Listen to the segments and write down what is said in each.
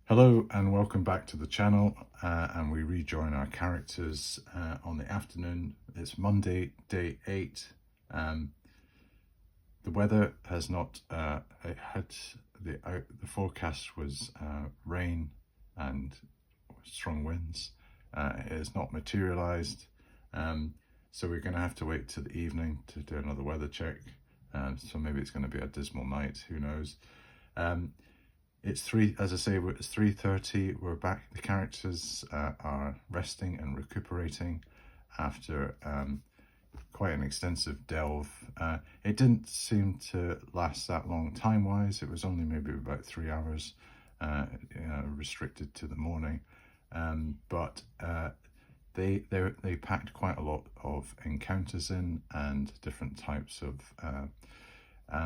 Hello and welcome back to the channel, and we rejoin our characters on the afternoon. It's Monday, day 8. The weather has not it had the forecast was rain and strong winds. It has not materialized, so we're going to have to wait till the evening to do another weather check. So maybe it's going to be a dismal night, who knows. It's as I say, it's 3:30. We're back. The characters are resting and recuperating after quite an extensive delve. It didn't seem to last that long time-wise. It was only maybe about 3 hours, restricted to the morning. But they packed quite a lot of encounters in and different types of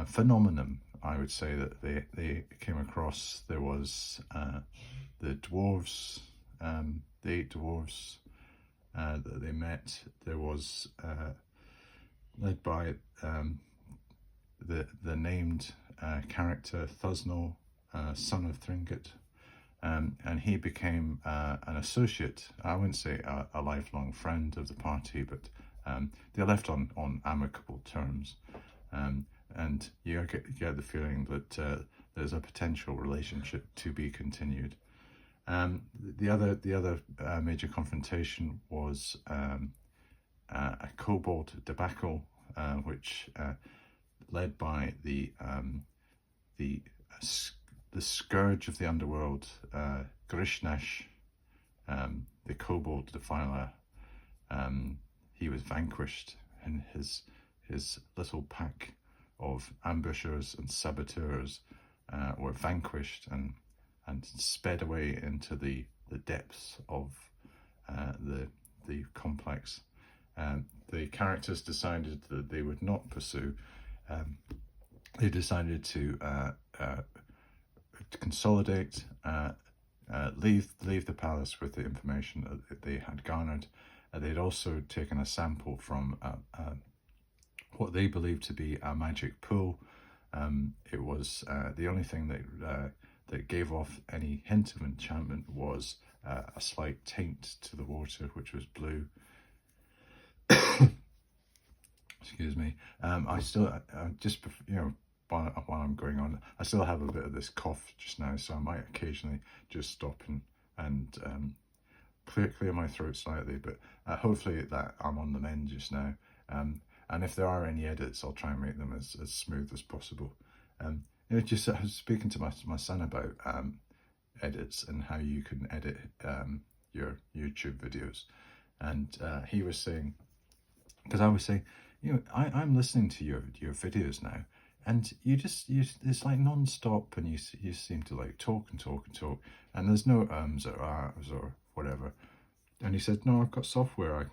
phenomenon, I would say, that they came across. There was the dwarves, the 8 dwarves that they met. There was led by the named character Thusnell, son of Thringet, and he became an associate. I wouldn't say a lifelong friend of the party, but they left on amicable terms. And you get the feeling that there's a potential relationship to be continued. The other major confrontation was a kobold debacle, which led by the scourge of the underworld, Grishnesh, the kobold defiler. He was vanquished, and his little pack of ambushers and saboteurs were vanquished and sped away into the depths of the complex. The characters decided that they would not pursue. They decided to consolidate, leave the palace with the information that they had garnered. They'd also taken a sample from what they believed to be a magic pool. It was the only thing that gave off any hint of enchantment was a slight taint to the water, which was blue. Excuse me. I still just while I'm going on, I still have a bit of this cough just now, so I might occasionally just stop and clear my throat slightly, but hopefully that I'm on the mend just now. And if there are any edits, I'll try and make them as smooth as possible. I was speaking to my son about edits and how you can edit your YouTube videos, and he was saying, because I was saying, I'm listening to your videos now, and it's like non-stop, and you seem to like talk, and there's no ums or ahs or whatever. And he said, no, I've got software I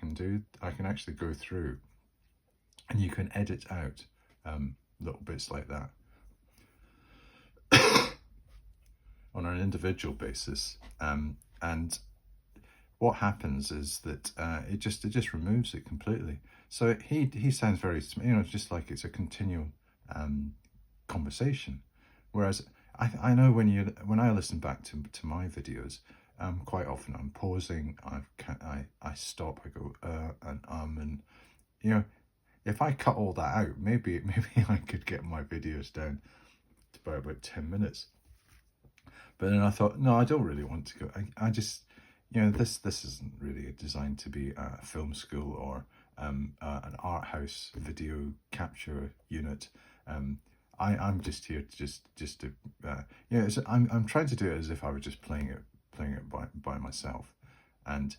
can actually go through, and you can edit out little bits like that on an individual basis. And what happens is that it just removes it completely. So he sounds very, just like it's a continual conversation. Whereas I know when I listen back to my videos, quite often I'm pausing. I stop. I go and if I cut all that out, maybe I could get my videos down to about 10 minutes. But then I thought, no, I don't really want to go. I just, this isn't really designed to be a film school or an art house video capture unit. I'm just here to just to I'm trying to do it as if I were just playing it by myself, and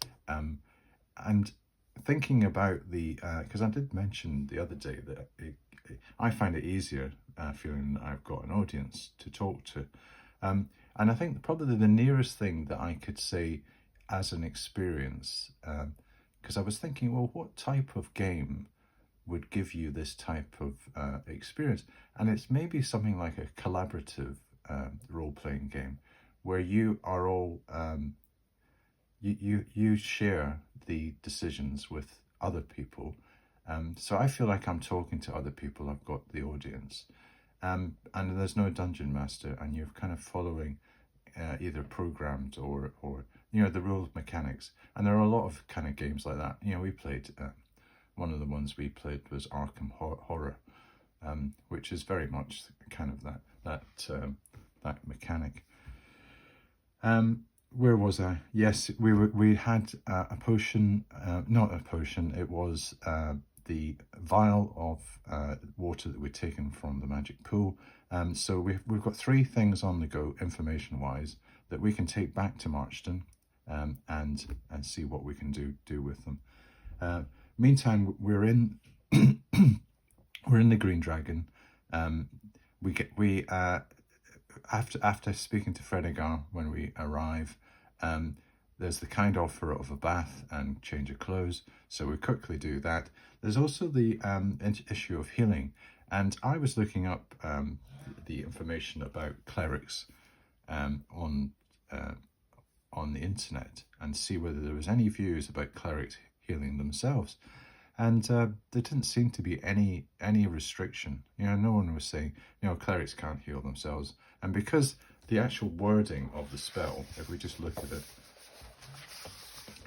thinking about because I did mention the other day that I find it easier feeling that I've got an audience to talk to, and I think probably the nearest thing that I could say as an experience, because I was thinking, well, what type of game would give you this type of experience? And it's maybe something like a collaborative role-playing game where you are all you share the decisions with other people. So I feel like I'm talking to other people. I've got the audience, and there's no dungeon master, and you're kind of following either programmed or you know, the rule mechanics. And there are a lot of kind of games like that. You know, we played, one of the ones we played was Arkham Horror, which is very much kind of that mechanic. Where was I? Yes, we had a potion, not a potion, it was the vial of water that we'd taken from the magic pool. So we've got 3 things on the go, information-wise, that we can take back to Marchton and see what we can do with them. Meantime, we're in we're in the Green Dragon. After speaking to Fredegar when we arrive, there's the kind offer of a bath and change of clothes, so we quickly do that. There's also the issue of healing, and I was looking up the information about clerics on the internet and see whether there was any views about clerics healing themselves. And there didn't seem to be any restriction. You know, no one was saying, you know, clerics can't heal themselves. And because the actual wording of the spell, if we just look at it,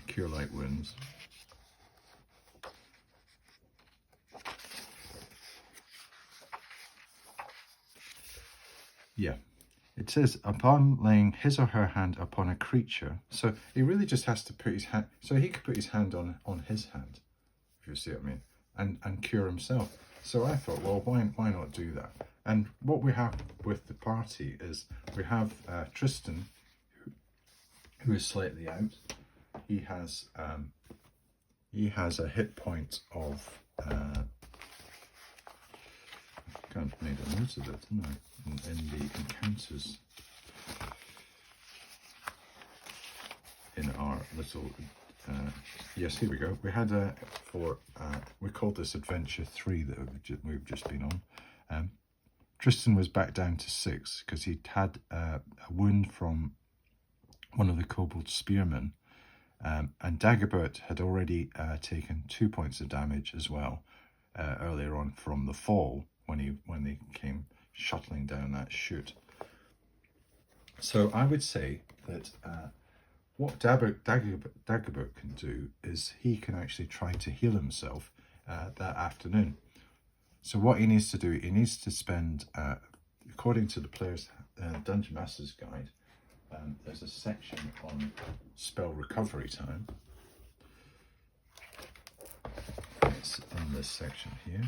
Cure Light Wounds. Yeah, it says, upon laying his or her hand upon a creature. So he really just has to put his hand, so he could put his hand on his hand, if you see what I mean, and cure himself. So I thought, well, why not do that? And what we have with the party is we have Tristan, who is slightly out. He has a hit point of I kind of made a note of it, didn't I? In the encounters in our little yes, here we go. We had we called this Adventure 3 that we've just been on. Tristan was back down to 6 because he'd had a wound from one of the kobold spearmen, and Dagobert had already taken 2 points of damage as well earlier on from the fall when they came shuttling down that chute. So I would say that what Dagobert can do is he can actually try to heal himself that afternoon. So what he needs to do, he needs to spend, according to the player's Dungeon Master's Guide, there's a section on spell recovery time. It's in this section here,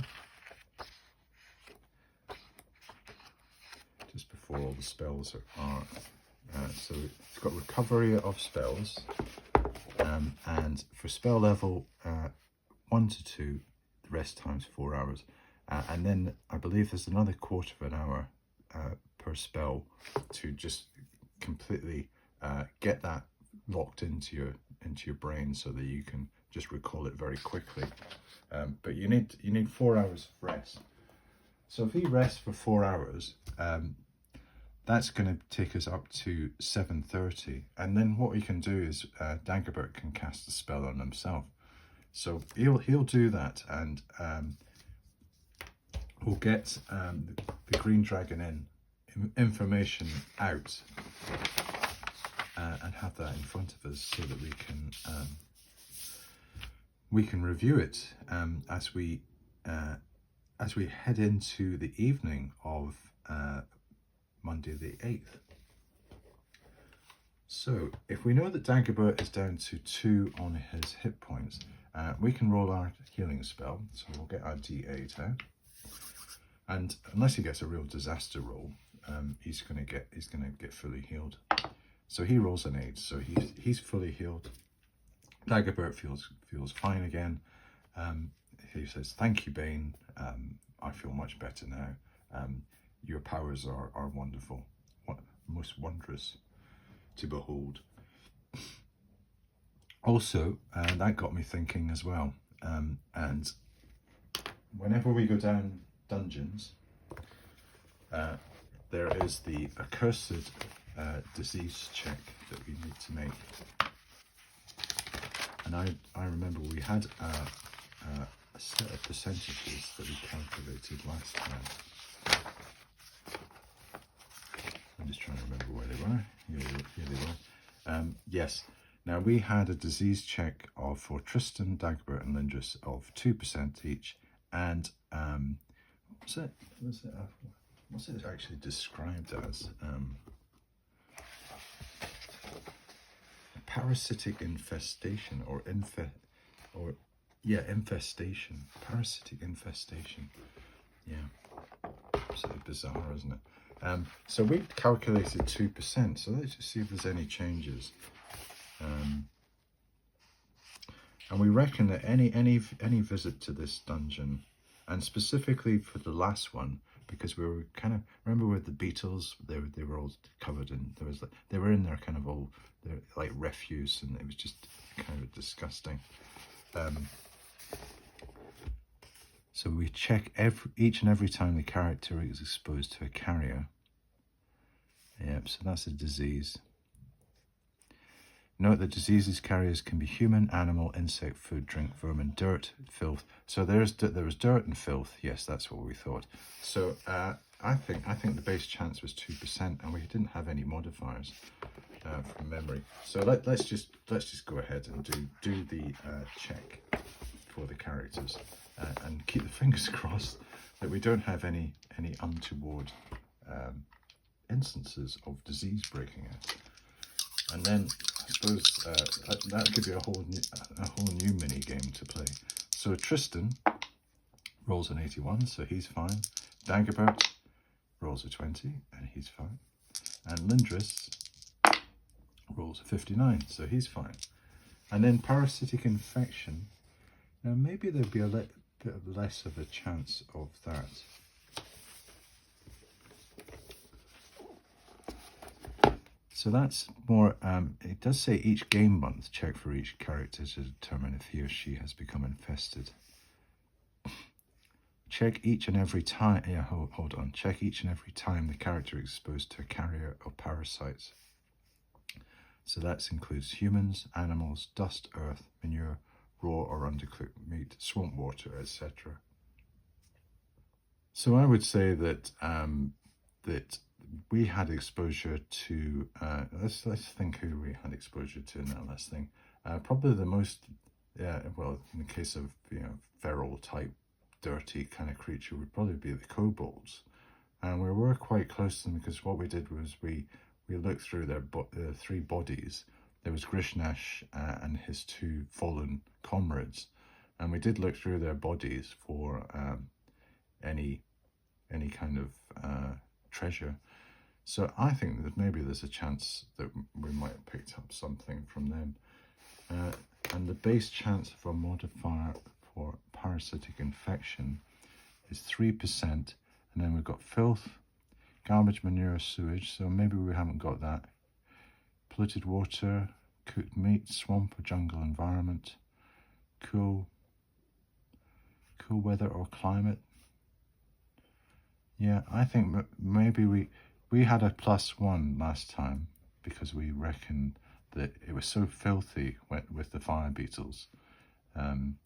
just before all the spells are so it's got recovery of spells, and for spell level 1 to 2, the rest time's 4 hours, and then I believe there's another quarter of an hour per spell to just completely get that locked into your brain so that you can just recall it very quickly. But you need 4 hours of rest. So if he rests for 4 hours, that's going to take us up to 7:30, and then what he can do is Dagobert can cast a spell on himself. So he'll do that, and we'll get the Green Dragon information out and have that in front of us so that we can review it as we head into the evening of Monday the 8th. So if we know that Dagobert is down to 2 on his hit points, we can roll our healing spell. So we'll get our D8 out, and unless he gets a real disaster roll, he's gonna get fully healed. So he rolls an 8, so he's fully healed. Dagobert feels fine again. He says, "Thank you, Bane. I feel much better now. Your powers are wonderful, most wondrous to behold." Also, that got me thinking as well. And whenever we go down dungeons, there is the accursed disease check that we need to make. And I remember we had a set of percentages that we calculated last time. I'm just trying to remember where they were. Here we Yes. Now we had a disease check for Tristan, Dagobert and Lindris of 2% each, and what's it actually described as? Parasitic infestation infestation. Parasitic infestation. Yeah. Absolutely bizarre, isn't it? So we calculated 2%, so let's just see if there's any changes. And we reckon that any visit to this dungeon, and specifically for the last one, because we were kind of, remember with the beetles, they were all covered in, they were in there kind of all, they're like refuse, and it was just kind of disgusting. So we check each and every time the character is exposed to a carrier. Yep, so that's a disease. Note that diseases carriers can be human, animal, insect, food, drink, vermin, dirt, filth. So there was dirt and filth. Yes, that's what we thought. So I think the base chance was 2%, and we didn't have any modifiers from memory. So let's just go ahead and do the check for the characters, and keep the fingers crossed that we don't have any untoward instances of disease breaking out. And then I suppose that could be a whole new mini game to play. So Tristan rolls an 81, so he's fine. Dagobert rolls a 20, and he's fine. And Lindris rolls a 59, so he's fine. And then parasitic infection. Now maybe there'd be a bit less of a chance of that. So that's more, it does say each game month, check for each character to determine if he or she has become infested. Check each and every time, yeah, hold on. Check each and every time the character is exposed to a carrier of parasites. So that includes humans, animals, dust, earth, manure, raw or undercooked meat, swamp water, etc. So I would say that that we had exposure to, let's think who we had exposure to in that last thing. Probably the most, well, in the case of, feral type, dirty kind of creature would probably be the kobolds. And we were quite close to them, because what we did was we looked through their three bodies. There was Grishnash and his two fallen comrades. And we did look through their bodies for any kind of treasure. So I think that maybe there's a chance that we might have picked up something from them. And the base chance of a modifier for parasitic infection is 3%. And then we've got filth, garbage, manure, sewage. So maybe we haven't got that. Polluted water, cooked meat, swamp or jungle environment, cool weather or climate. Yeah, I think maybe we had a +1 last time, because we reckoned that it was so filthy with the fire beetles and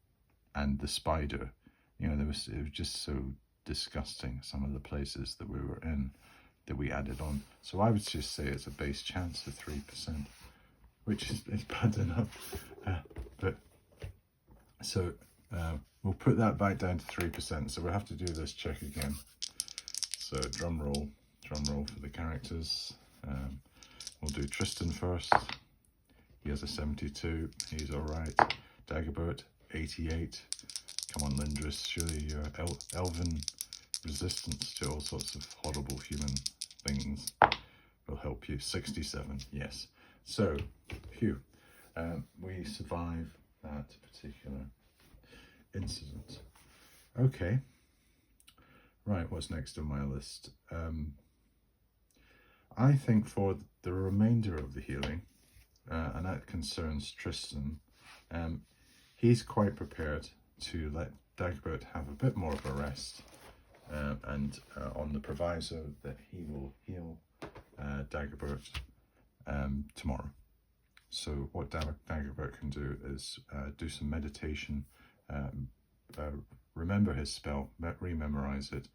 the spider. It was just so disgusting, some of the places that we were in, that we added on. So I would just say it's a base chance of 3%, which is bad enough. We'll put that back down to 3%. So we'll have to do this check again. So drum roll for the characters. We'll do Tristan first. He has a 72. He's all right. Dagobert, 88. Come on, Lindris. Surely your elven resistance to all sorts of horrible human things will help you. 67. Yes. So, phew. We survive that particular incident. Okay. Right, what's next on my list? I think for the remainder of the healing, and that concerns Tristan, he's quite prepared to let Dagobert have a bit more of a rest, and on the proviso that he will heal Dagobert tomorrow. So what Dagobert can do is do some meditation, remember his spell, rememorize it,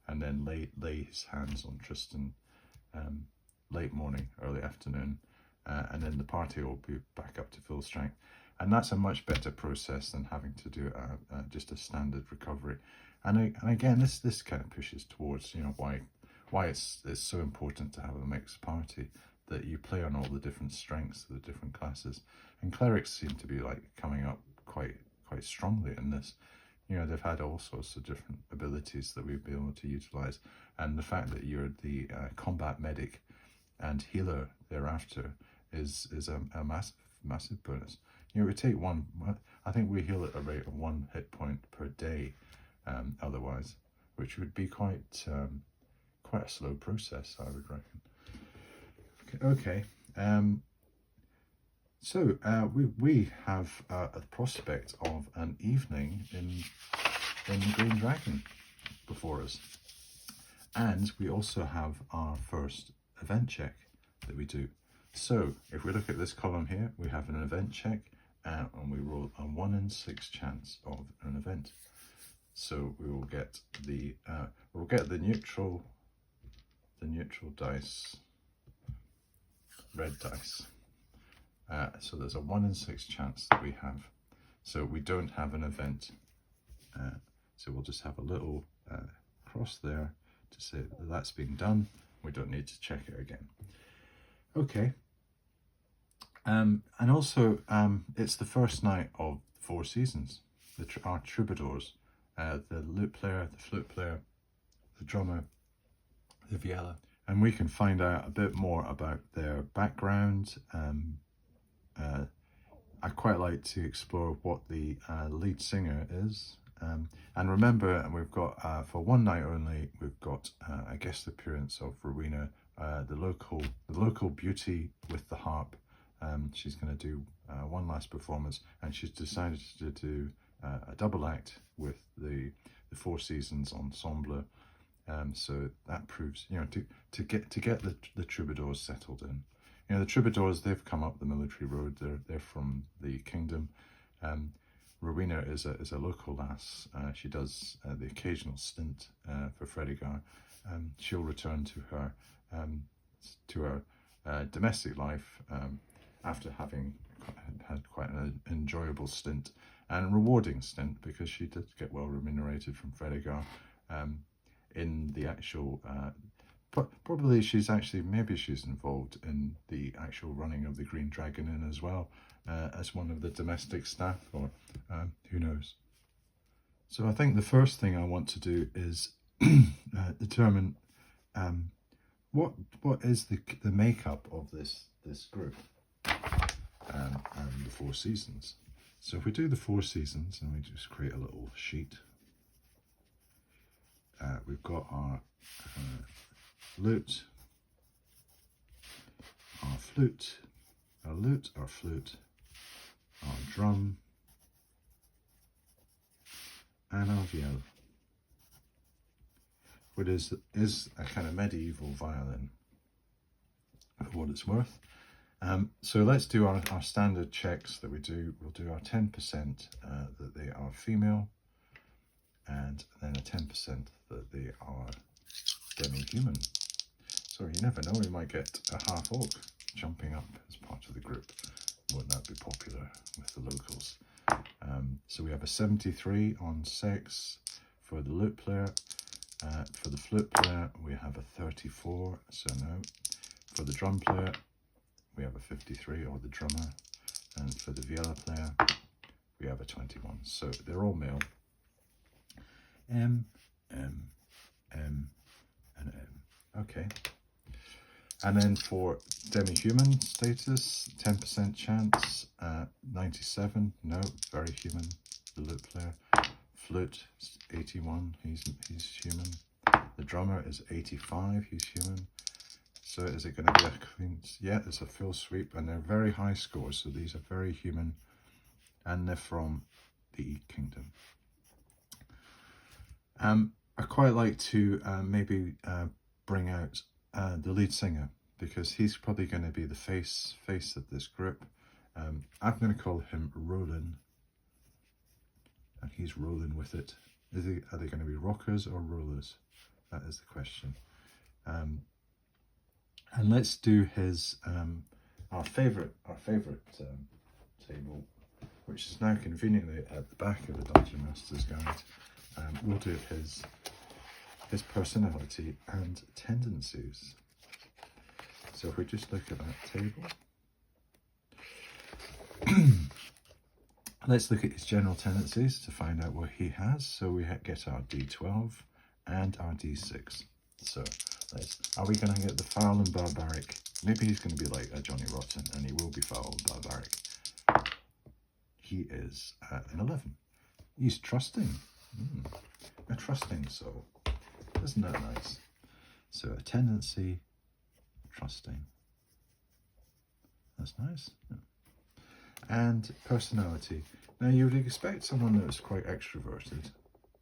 and then lay his hands on Tristan late morning, early afternoon, and then the party will be back up to full strength. And that's a much better process than having to do just a standard recovery. And again, this kind of pushes towards, you know, why it's so important to have a mixed party, that you play on all the different strengths of the different classes. And clerics seem to be like coming up quite strongly in this. You know, they've had all sorts of different abilities that we've been able to utilize, and the fact that you're the combat medic and healer thereafter is a massive bonus. You know, we take one. I think we heal at a rate of 1 hit point per day, otherwise, which would be quite a slow process, I would reckon. Okay. So we have a prospect of an evening in Green Dragon before us, and we also have our first event check that we do. So if we look at this column here, we have an event check, and we roll a 1 in 6 chance of an event. So we will get the neutral dice, red dice. So there's a 1 in 6 chance that we have. So we don't have an event. So we'll just have a little cross there to say that that's been done. We don't need to check it again. Okay. And also, it's the first night of 4 seasons. Our troubadours, the lute player, the flute player, the drummer, the viola. And we can find out a bit more about their background. I quite like to explore what the lead singer is. And remember, we've got, for one night only, we've got a guest appearance of Rowena, the local beauty with the harp. She's going to do one last performance, and she's decided to do a double act with the Four Seasons ensemble. So that proves, you know, to get the troubadours settled in. You know, the troubadours, they've come up the military road. They're from the kingdom. Rowena is a local lass. She does the occasional stint for Fredegar. She'll return to her domestic life after having had quite an enjoyable stint and rewarding stint, because she did get well remunerated from Fredegar in the actual. Probably maybe she's involved in the actual running of the Green Dragon Inn as well, as one of the domestic staff, or who knows. So I think the first thing I want to do is determine what is the makeup of this group and the Four Seasons. So if we do the Four Seasons, and we just create a little sheet, we've got our lute, our flute, our lute, our flute, our drum, and our viola, which is a kind of medieval violin, for what it's worth. So let's do our standard checks that we do. We'll do our 10% that they are female, and then a 10% that they are demi-human. So you never know, we might get a half-orc jumping up as part of the group. Wouldn't that be popular with the locals? So we have a 73 on sex for the lute player. For the flute player, we have a 34, so no. For the drum player, we have a 53, or the drummer. And for the viola player, we have a 21. So they're all male. M, M, M, and M. Okay. And then for demi-human status, 10% chance, 97, no, very human, the lute player. Flute, 81, he's human. The drummer is 85, he's human. So is it going to be a clean? Yeah, it's a full sweep, and they're very high scores, so these are very human, and they're from the Kingdom. I quite like to maybe bring out the lead singer, because he's probably going to be the face of this group. I'm going to call him Roland, and he's rolling with it. Are they going to be rockers or rollers? That is the question. And let's do his our favourite table, which is now conveniently at the back of the Dungeon Master's Guide. We'll do his personality and tendencies. So if we just look at that table, let's look at his general tendencies to find out what he has. So we get our D12 and our D6. So are we going to get the foul and barbaric? Maybe he's going to be like a Johnny Rotten, and he will be foul and barbaric. He is an 11. He's trusting. A trusting soul. Isn't that nice? So a tendency, trusting. That's nice. Yeah. And personality. Now you would expect someone that's quite extroverted.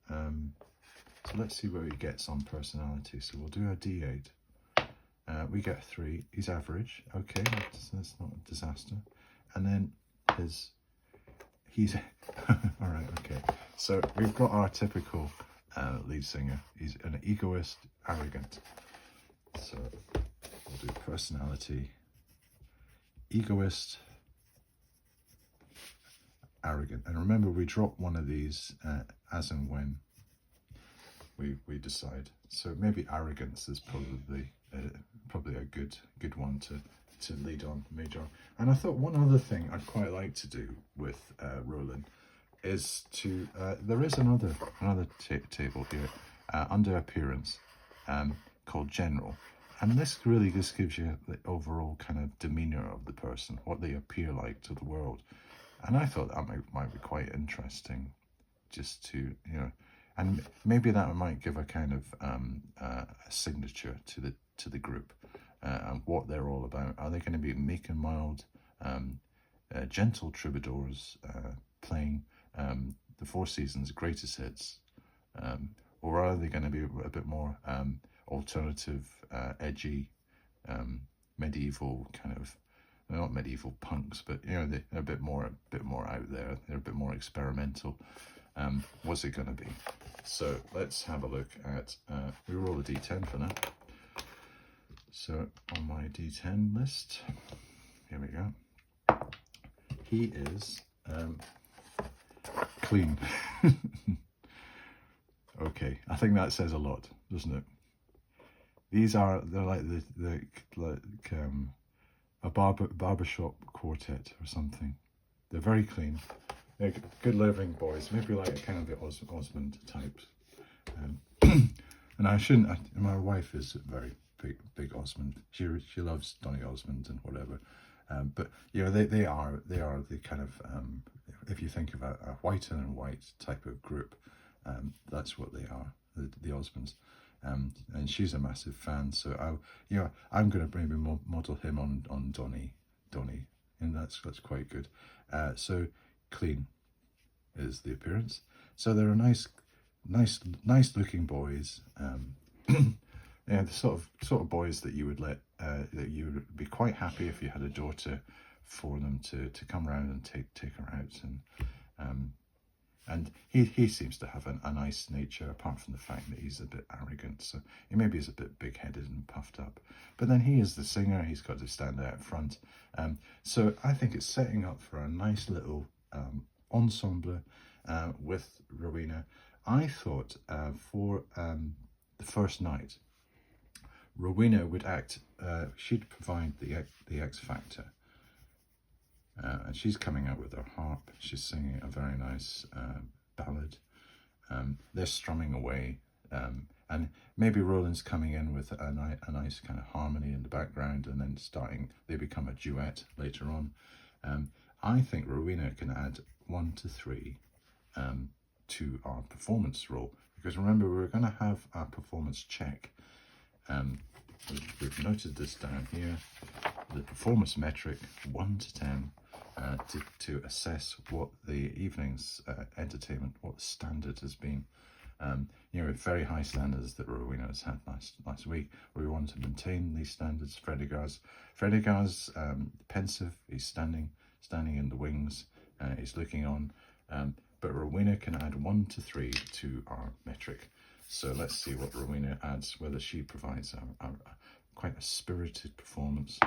So let's see where he gets on personality. So we'll do a D8. We get 3. He's average. Okay, that's not a disaster. And then he's all right. Okay, so we've got our typical lead singer. He's an egoist, arrogant. So we'll do personality, egoist, arrogant. And remember, we drop one of these as and when we decide. So maybe arrogance is probably a good one to lead on major. And I thought one other thing I'd quite like to do with Roland is to there is another table here under appearance called general, and this really just gives you the overall kind of demeanor of the person, what they appear like to the world. And I thought that might be quite interesting, just to, and maybe that might give a kind of a signature to the group and what they're all about. Are they going to be meek and mild, gentle troubadours playing the Four Seasons greatest hits, or are they going to be a bit more alternative, edgy, medieval kind of? They're not medieval punks, but they're a bit more out there. They're a bit more experimental. What's it going to be? So let's have a look at. We roll a D10 for that. So on my D10 list, here we go. He is clean. Okay, I think that says a lot, doesn't it? They're like a barbershop quartet or something. They're very clean. They're good living boys, maybe like a kind of the Osmond types. And I shouldn't. My wife is very big Osmond. She loves Donny Osmond and whatever. But they are the kind of if you think of a white and white type of group, that's what they are, the Osmonds. And she's a massive fan, so I'm going to maybe model him on Donny, and that's quite good. So clean is the appearance. So they're nice looking boys. The sort of boys that you would that you would be quite happy if you had a daughter for them to come around and take her out, and he seems to have a nice nature, apart from the fact that he's a bit arrogant. So he maybe is a bit big-headed and puffed up. But then he is the singer. He's got to stand out front. So I think it's setting up for a nice little ensemble with Rowena. I thought for the first night, Rowena would act. She'd provide the X factor. And she's coming out with her harp. She's singing a very nice ballad. They're strumming away, and maybe Roland's coming in with a nice kind of harmony in the background, and then they become a duet later on. I think Rowena can add 1 to 3 to our performance roll, because remember, we're going to have our performance check. We've noted this down here, the performance metric 1 to 10. To assess what the evening's entertainment, what the standard has been. Very high standards that Rowena has had last week. We want to maintain these standards. Fredegar's pensive. He's standing in the wings. He's looking on. But Rowena can add 1 to 3 to our metric. So let's see what Rowena adds, whether she provides quite a spirited performance.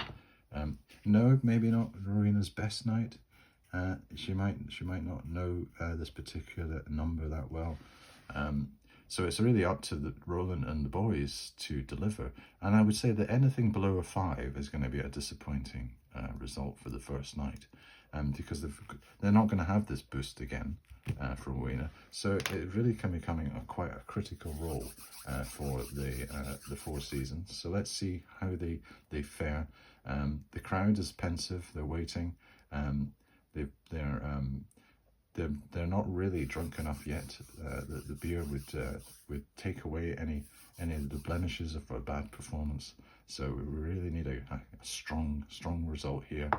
No, maybe not Rowena's best night. She might not know this particular number that well. So it's really up to Roland and the boys to deliver. And I would say that anything below a 5 is going to be a disappointing result for the first night, because they're not going to have this boost again from Rowena. So it really can be becoming quite a critical role for the Four Seasons. So let's see how they fare. The crowd is pensive; they're waiting. They're not really drunk enough yet. The beer would take away any of the blemishes of a bad performance. So we really need a strong result here,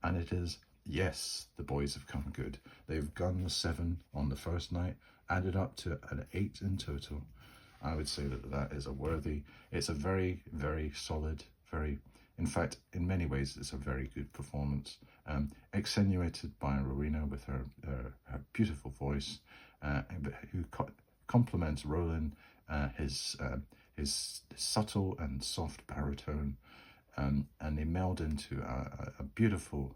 and it is, yes, the boys have come good. They've gone 7 on the first night, added up to an 8 in total. I would say that is a worthy. It's a very, very solid, in fact, in many ways, it's a very good performance. Extenuated by Rowena with her beautiful voice, who complements Roland, his subtle and soft baritone, and they meld into a beautiful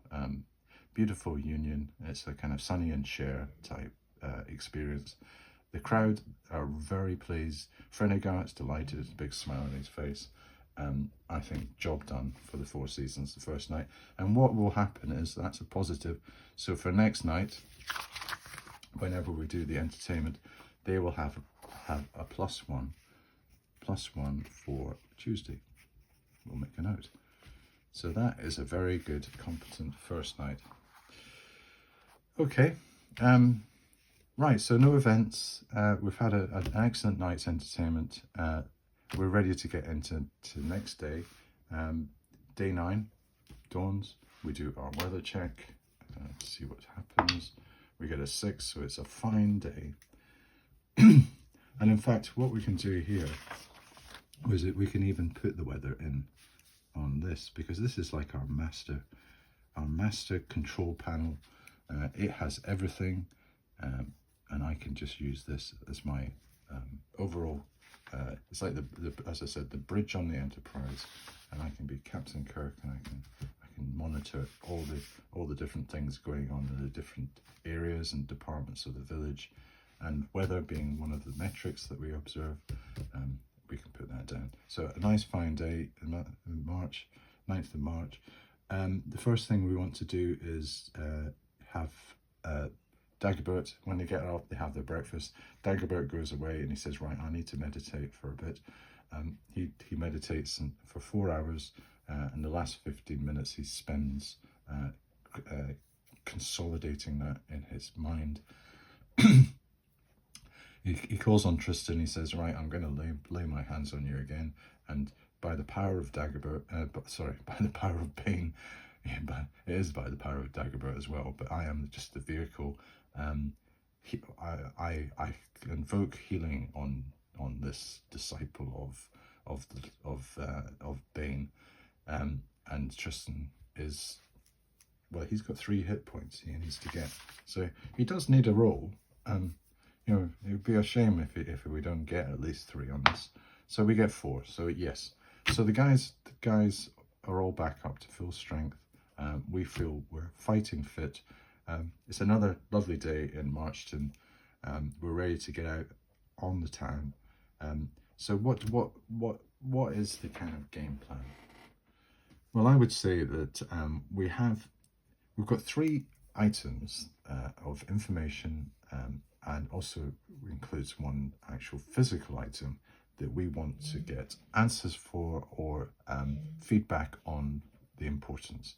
union. It's a kind of Sonny and Cher type experience. The crowd are very pleased. Frenegart's delighted, a big smile on his face. I think job done for the Four Seasons the first night. And what will happen is that's a positive. So for next night, whenever we do the entertainment, they will have a +1 for Tuesday. We'll make a note. So that is a very good, competent first night. Okay. Right, so no events. We've had an excellent night's entertainment. We're ready to get into next day. Day 9 dawns. We do our weather check, see what happens. We get a 6, so it's a fine day. And in fact, what we can do here is that we can even put the weather in on this, because this is like our master control panel. It has everything, and I can just use this as my overall. It's like as I said, the bridge on the Enterprise, and I can be Captain Kirk, and I can monitor all the different things going on in the different areas and departments of the village, and weather being one of the metrics that we observe. We can put that down. So a nice fine day in March, 9th of March. The first thing we want to do is have Dagobert, when they get up, they have their breakfast. Dagobert goes away and he says, right, I need to meditate for a bit. He meditates for 4 hours, and the last 15 minutes he spends consolidating that in his mind. He calls on Tristan. He says, right, I'm going to lay my hands on you again, and by the power of Dagobert, by the power of Bane, yeah, but it is by the power of Dagobert as well, but I am just the vehicle. I invoke healing on this disciple of Bane, and Tristan is, well, he's got 3 hit points he needs to get, so he does need a roll. You know, it would be a shame if we don't get at least 3 on this. So we get 4. So yes. So the guys are all back up to full strength. We feel we're fighting fit. It's another lovely day in Marchton. We're ready to get out on the town. So what is the kind of game plan? Well, I would say that we've got 3 items of information, and also includes 1 actual physical item that we want to get answers for, or feedback on the importance.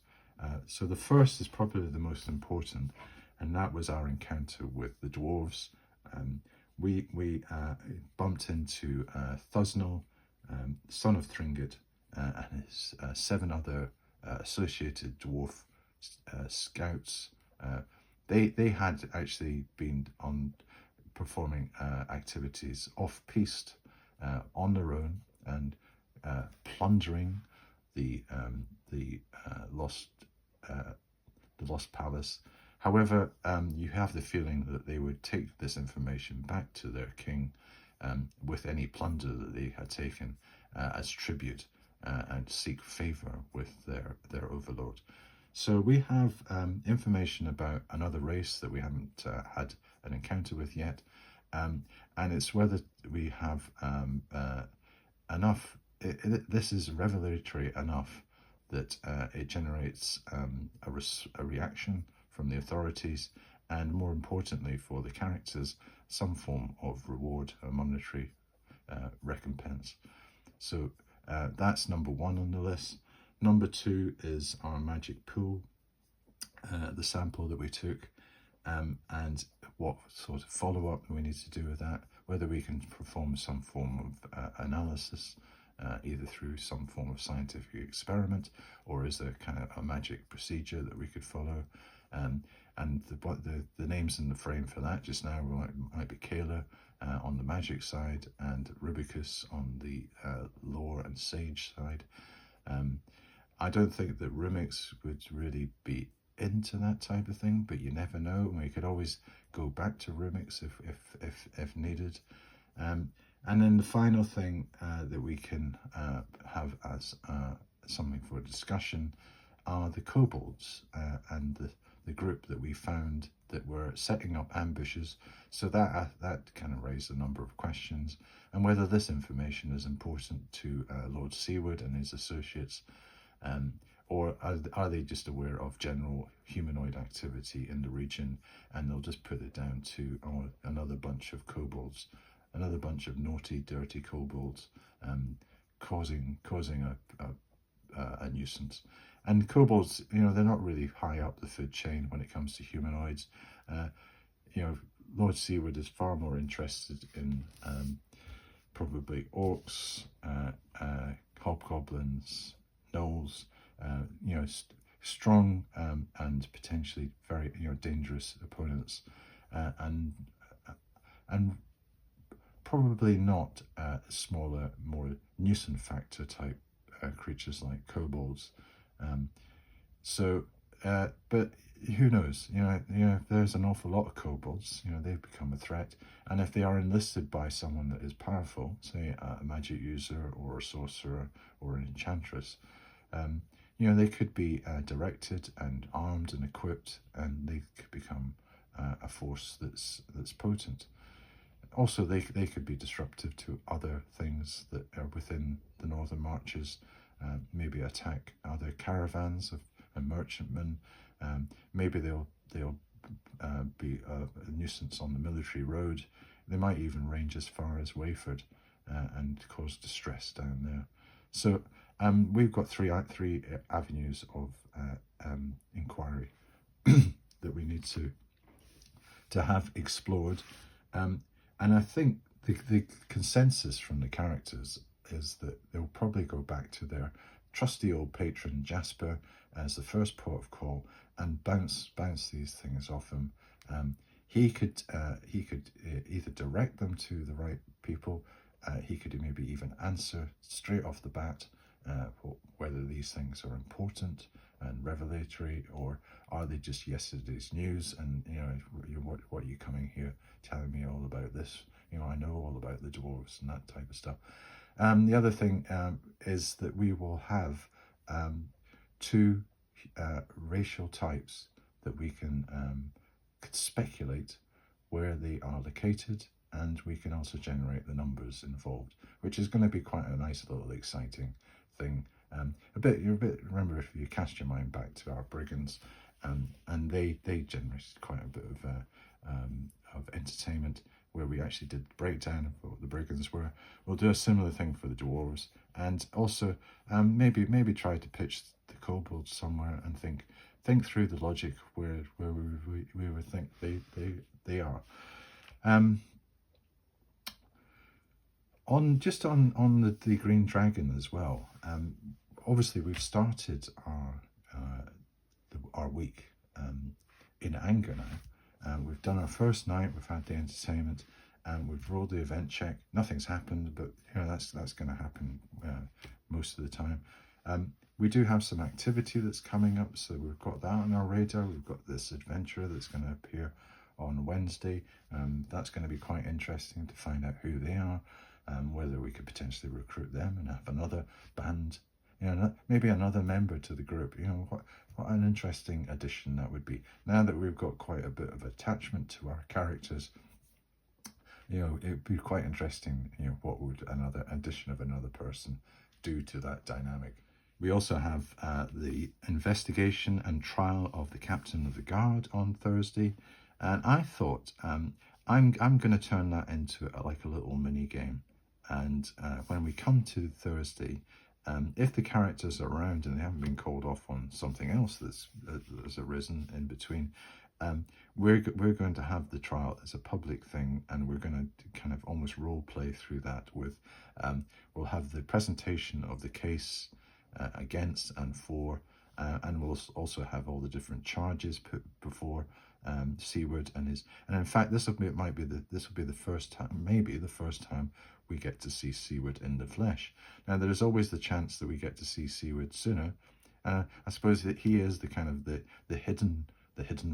So the first is probably the most important, and that was our encounter with the dwarves. We bumped into Thusnell, son of Thringit, and his 7 other associated dwarf scouts. They had actually been performing activities off-piste on their own, and plundering the lost palace. However, you have the feeling that they would take this information back to their king, with any plunder that they had taken as tribute. and seek favor with their overlord. So we have information about another race that we haven't had an encounter with yet, and it's whether we have enough. This is revelatory enough that it generates a reaction from the authorities, and more importantly for the characters, some form of reward, a monetary recompense. So that's number one on the list. Number two is our magic pool, the sample that we took, and what sort of follow-up we need to do with that, whether we can perform some form of analysis, either through some form of scientific experiment, or is there kind of a magic procedure that we could follow. And the names in the frame for that just now might be Kayla on the magic side, and Rubicus on the lore and sage side. I don't think that Rumix would really be into that type of thing, but you never know. We could always go back to Rumix if needed. And then the final thing that we can have as something for discussion are the kobolds and the group that we found that were setting up ambushes. So that kind of raised a number of questions, and whether this information is important to Lord Seaward and his associates, or are they just aware of general humanoid activity in the region, and they'll just put it down to another bunch of kobolds, another bunch of naughty, dirty kobolds, causing a nuisance. And kobolds, they're not really high up the food chain when it comes to humanoids. Lord Seaward is far more interested in probably orcs, hobgoblins, gnolls, strong and potentially very dangerous opponents, and probably not smaller, more nuisance factor type creatures like kobolds. But who knows? If there's an awful lot of kobolds, they've become a threat, and if they are enlisted by someone that is powerful, say a magic user or a sorcerer or an enchantress, they could be directed and armed and equipped, and they could become a force that's potent. Also, they could be disruptive to other things that are within the Northern Marches, maybe attack other caravans of merchantmen. Maybe they'll be a nuisance on the military road. They might even range as far as Wayford and cause distress down there. So we've got three avenues of inquiry that we need to have explored. And I think the consensus from the characters is that they'll probably go back to their trusty old patron Jasper as the first port of call and bounce these things off him. He could either direct them to the right people. He could maybe even answer straight off the bat whether these things are important and revelatory, or are they just yesterday's news, and what are you coming here telling me all about this? I know all about the dwarves and that type of stuff. The other thing is that we will have two racial types that we can speculate where they are located, and we can also generate the numbers involved, which is going to be quite a nice little exciting thing. Remember, if you cast your mind back to our brigands, and they generated quite a bit of entertainment, where we actually did the breakdown of what the brigands were. We'll do a similar thing for the dwarves, and also maybe try to pitch the kobolds somewhere and think through the logic where we would think they are. On the Green Dragon as well. Obviously, we've started our week in anger now. We've done our first night. We've had the entertainment, and we've rolled the event check. Nothing's happened, but that's going to happen most of the time. We do have some activity that's coming up, so we've got that on our radar. We've got this adventurer that's going to appear on Wednesday. That's going to be quite interesting to find out who they are, whether we could potentially recruit them and have another band maybe another member to the group. What an interesting addition that would be. Now that we've got quite a bit of attachment to our characters, it'd be quite interesting. What would another addition of another person do to that dynamic? We also have the investigation and trial of the captain of the guard on Thursday, and I thought I'm going to turn that into like a little mini game. And when we come to Thursday, if the characters are around and they haven't been called off on something else that's arisen in between, we're going to have the trial as a public thing, and we're going to kind of almost role play through that with we'll have the presentation of the case against and for, and we'll also have all the different charges put before Seward and his. And in fact, this will be the first time, maybe the first time, we get to see Seward in the flesh. Now, there is always the chance that we get to see Seward sooner. I suppose that he is the kind of the hidden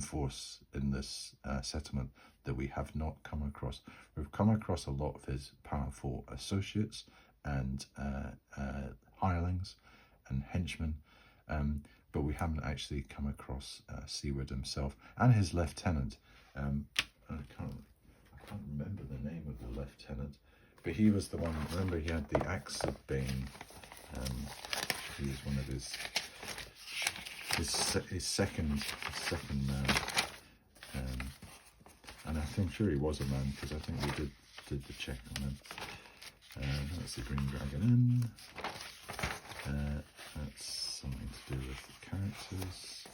force in this settlement that we have not come across. We've come across a lot of his powerful associates and hirelings and henchmen, but we haven't actually come across Seward himself and his lieutenant. I can't remember the name of the lieutenant, but he was the one. Remember, he had the axe of Bane. He was one of his second man, and I think sure he was a man, because I think we did the check on him. That's the Green Dragon Inn. That's something to do with the characters.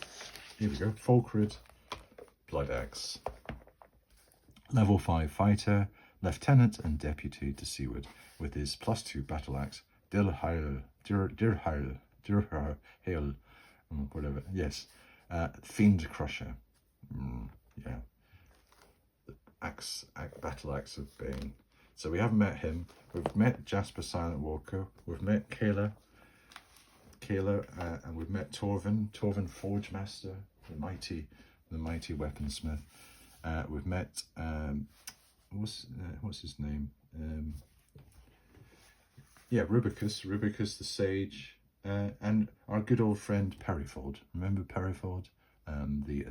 Here we go. Folkred, Blood Axe. Level 5 fighter, lieutenant and deputy to Seward, with his +2 battle axe, Dirhail, whatever. Yes, Fiend Crusher. Yeah, the battle axe of Bane. So we haven't met him. We've met Jasper Silent Walker. We've met Kayla, and we've met Torvin Forgemaster, the mighty weaponsmith. We've met what's his name? Rubicus the sage, and our good old friend Perryford. Remember Perryford, the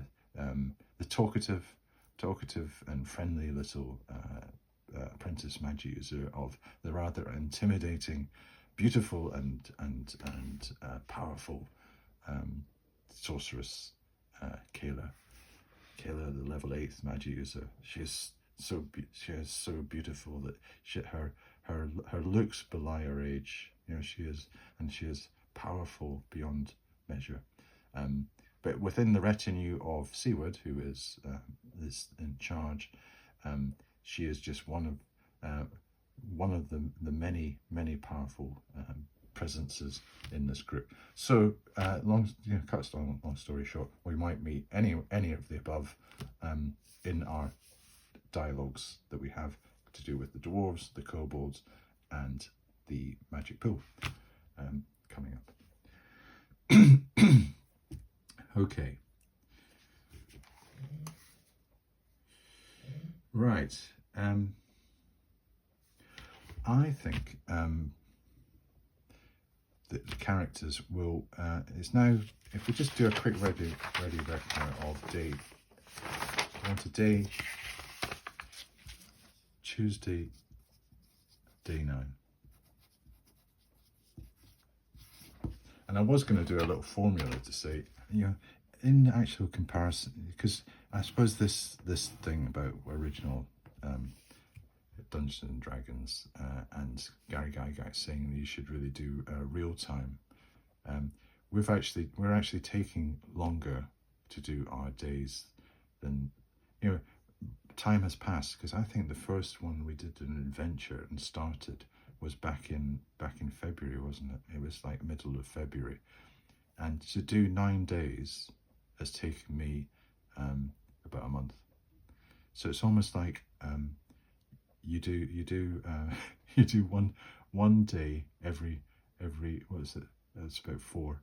talkative and friendly little apprentice magic user of the rather intimidating, beautiful and powerful sorceress Kayla, the level 8 magic user. She is so beautiful that her looks belie her age. She is powerful beyond measure. But within the retinue of Seward, who is in charge, she is just one of the many powerful presences in this group. So long story short, we might meet any of the above in our dialogues that we have to do with the dwarves, the kobolds, and the magic pool coming up. Okay. Right. I think that the characters will is now, if we just do a quick ready reckoner of day, on today, Tuesday, day 9. And I was going to do a little formula to say, in actual comparison, because I suppose this thing about original Dungeons and Dragons and Gary Gygax saying that you should really do real time. We're actually taking longer to do our days than time has passed, because I think the first one we did an adventure and started was back in February, wasn't it? It was like middle of February, and to do 9 days has taken me about a month. So it's almost like you do one day every what is it? It's about 4.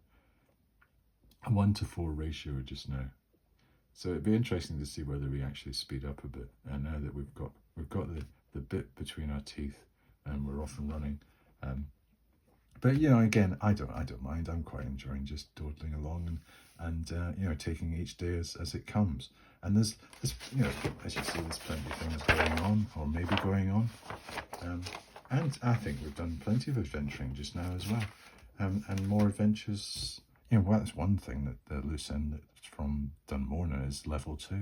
A 1-to-4 ratio just now. So it'd be interesting to see whether we actually speed up a bit. And now that we've got the bit between our teeth and we're off and running, But you know, again, I don't mind. I'm quite enjoying just dawdling along and you know, taking each day as it comes. And there's you know, as you see, there's plenty of things going on, or maybe going on. And I think we've done plenty of adventuring just now as well, and more adventures. You know, well, that's one thing that the loose end that's from Dunmorna is level 2.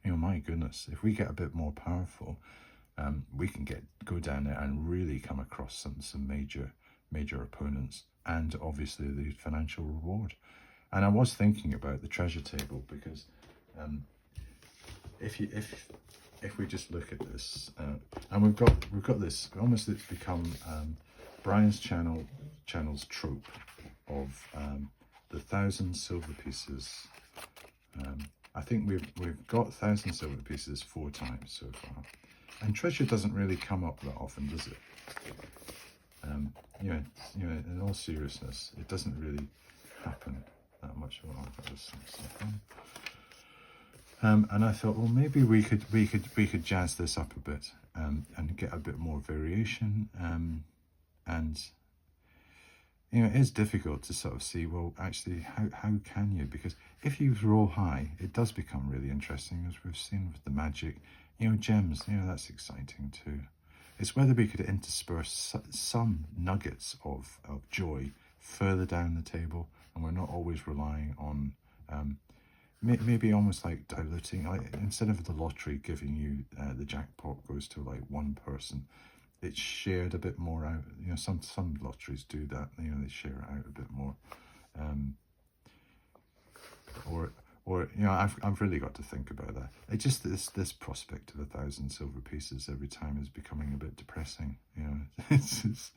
You know, my goodness, if we get a bit more powerful, we can go down there and really come across some major opponents, and obviously the financial reward. And I was thinking about the treasure table, because if we just look at this, and we've got this almost, it's become Brian's channel's trope of the 1,000 silver pieces. I think we've got 1,000 silver pieces 4 times so far, and treasure doesn't really come up that often, does it? You know, in all seriousness, it doesn't really happen that much. Well, I've got this stuff on. And I thought, well, maybe we could jazz this up a bit, and get a bit more variation. And you know, it is difficult to sort of see, well, actually, how can you? Because if you roll high, it does become really interesting, as we've seen with the magic. You know, gems, you know, that's exciting too. It's whether we could intersperse some nuggets of joy further down the table, and we're not always relying on, maybe almost like diluting, like instead of the lottery giving you the jackpot goes to like one person, it's shared a bit more out. You know, some lotteries do that. You know, they share it out a bit more, or you know, I've really got to think about that. It just this prospect of 1,000 silver pieces every time is becoming a bit depressing. You know, it's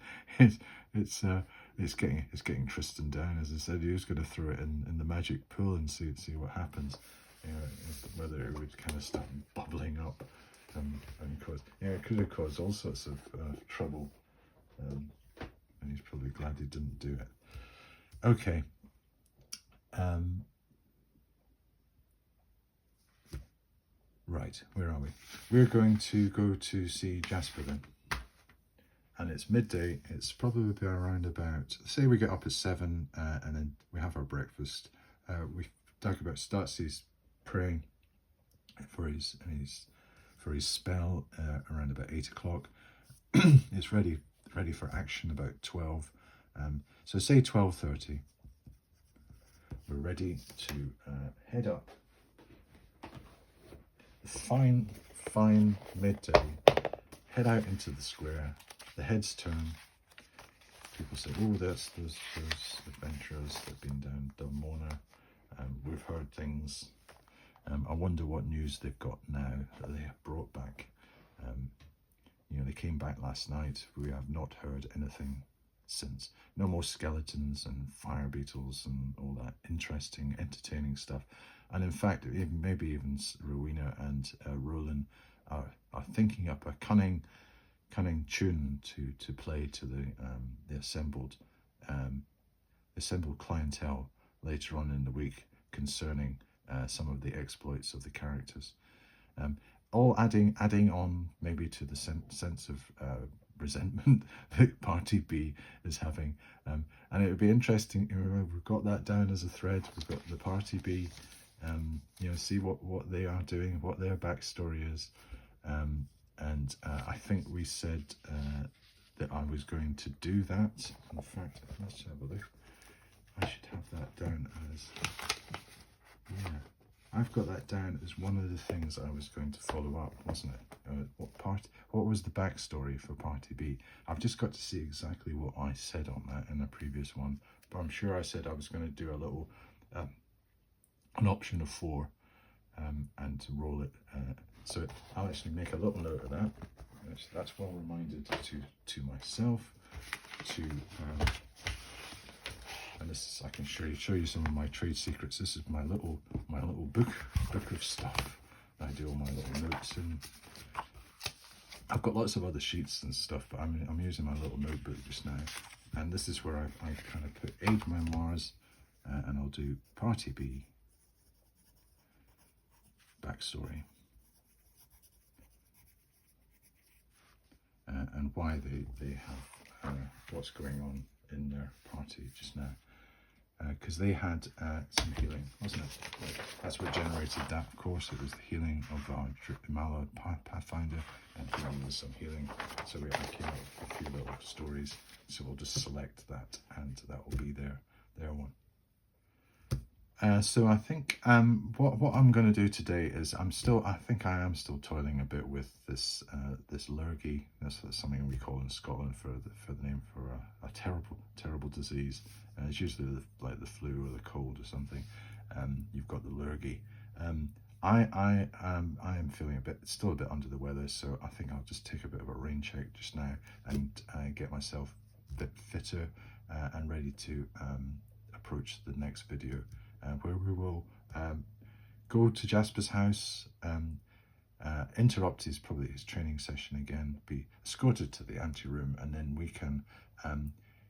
getting Tristan down. As I said, he was going to throw it in the magic pool and see what happens. You know, whether it would kind of start bubbling up, and cause, you know, it could have caused all sorts of trouble. And he's probably glad he didn't do it. Okay. Right, where are we? We're going to go to see Jasper then. And it's midday. It's probably around about, say we get up at 7, and then we have our breakfast. Dagobert starts his praying for his spell around about 8 o'clock. It's ready for action about 12. So say 12:30. We're ready to head up. Fine midday, head out into the square. The heads turn. People say, oh, there's adventurers that have been down Dunmorna. We've heard things. I wonder what news they've got now that they have brought back. You know, they came back last night. We have not heard anything since. No more skeletons and fire beetles and all that interesting, entertaining stuff. And in fact, maybe even Rowena and Roland are thinking up a cunning tune to play to the assembled clientele later on in the week concerning some of the exploits of the characters. All adding on maybe to the sense of resentment that Party B is having. And it would be interesting, you know, we've got that down as a thread. We've got the Party B, you know, see what they are doing, what their backstory is. And I think we said that I was going to do that. In fact, let's have a look. I should have that down as, yeah, I've got that down as one of the things I was going to follow up, wasn't it? What was the backstory for Party B? I've just got to see exactly what I said on that in a previous one, but I'm sure I said I was going to do a little, an option of 4, and to roll it. So I'll actually make a little note of that. That's well reminded to myself. And this is, I can show you some of my trade secrets. This is my little book of stuff that I do all my little notes in. I've got lots of other sheets and stuff, but I'm using my little notebook just now. And this is where I kind of put Age Memoirs, and I'll do Party B backstory, and why they have what's going on in their party just now, because they had some healing, wasn't it? That's what generated that, of course. It was the healing of our Mallard Pathfinder, and healing was some healing. So we came up with a few little stories. So we'll just select that, and that will be their one. So I think what I'm going to do today is I think I am still toiling a bit with this this lurgy. That's something we call in Scotland for the name for a terrible disease. It's usually like the flu or the cold or something. You've got the lurgy. I am feeling still a bit under the weather, so I think I'll just take a bit of a rain check just now and get myself a bit fitter and ready to approach the next video. Where we will go to Jasper's house, interrupt his training session again, be escorted to the anteroom, and then we can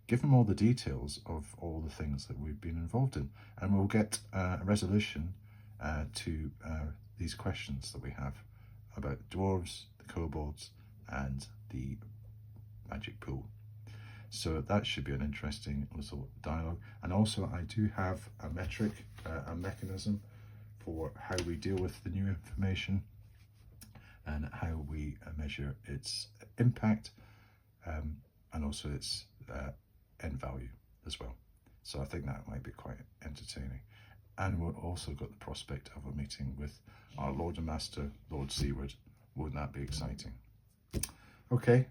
give him all the details of all the things that we've been involved in, and we'll get a resolution to these questions that we have about the dwarves, the kobolds, and the magic pool. So that should be an interesting little dialogue. And also I do have a metric, a mechanism for how we deal with the new information and how we measure its impact and also its end value as well. So I think that might be quite entertaining. And we've also got the prospect of a meeting with our Lord and Master, Lord Seaward. Wouldn't that be exciting? Okay,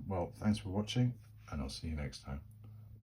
well, thanks for watching, and I'll see you next time.